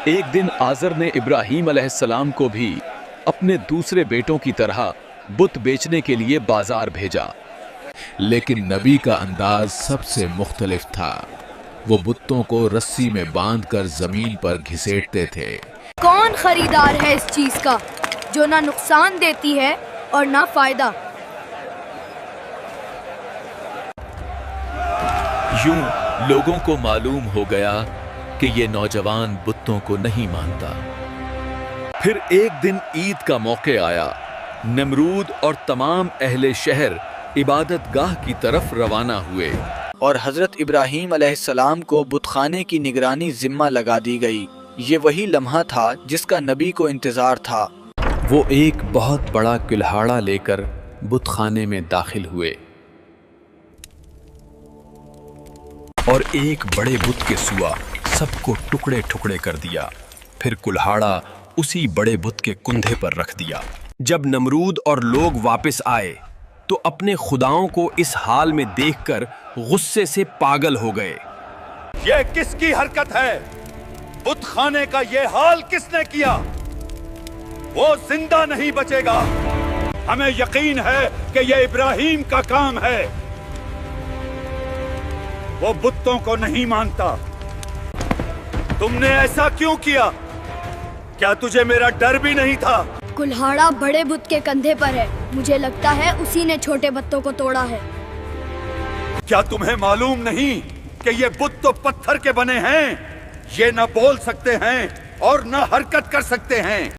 ایک दिन आज़र ने इब्राहीम अलैहिस्सलाम को भी अपने दूसरे बेटों की तरह बुत बेचने के लिए बाजार भेजा। लेकिन नबी का अंदाज सबसे मुख्तलिफ था। वो बुतों को रस्सी में बांधकर जमीन पर घिसेटते थे। कौन खरीदार है इस चीज का जो ना नुकसान देती है और ना फायदा। यूं लोगों को मालूम हो गया कि ये नौजवान बुतों को नहीं मानता। फिर एक दिन ईद का मौके आया। नमरूद और तमाम अहले शहर इबादत गाह की तरफ रवाना हुए और हज़रत इब्राहीम अलैहिस्सलाम को बुतखाने की निगरानी जिम्मा लगा दी गई। ये वही लम्हा था जिसका नबी को इंतज़ार था। वो एक बहुत बड़ा कुल्हाड़ा लेकर बुतखाने में दाखिल हुए और एक बड़े बुत के सुआ सबको टुकड़े टुकड़े कर दिया। फिर कुल्हाड़ा उसी बड़े बुत के कुंधे पर रख दिया। जब नमरूद और लोग वापस आए तो अपने खुदाओं को इस हाल में देखकर गुस्से से पागल हो गए। ये किसकी हरकत है? बुतखाने का ये हाल किसने किया? वो जिंदा नहीं बचेगा। हमें यकीन है कि ये इब्राहीम का काम है। वो बुतों को नहीं मानता। तुमने ऐसा क्यों किया? क्या तुझे मेरा डर भी नहीं था? कुल्हाड़ा बड़े बुत के कंधे पर है। मुझे लगता है उसी ने छोटे बुतों को तोड़ा है। क्या तुम्हें मालूम नहीं कि ये बुत तो पत्थर के बने हैं? ये न बोल सकते हैं और न हरकत कर सकते हैं।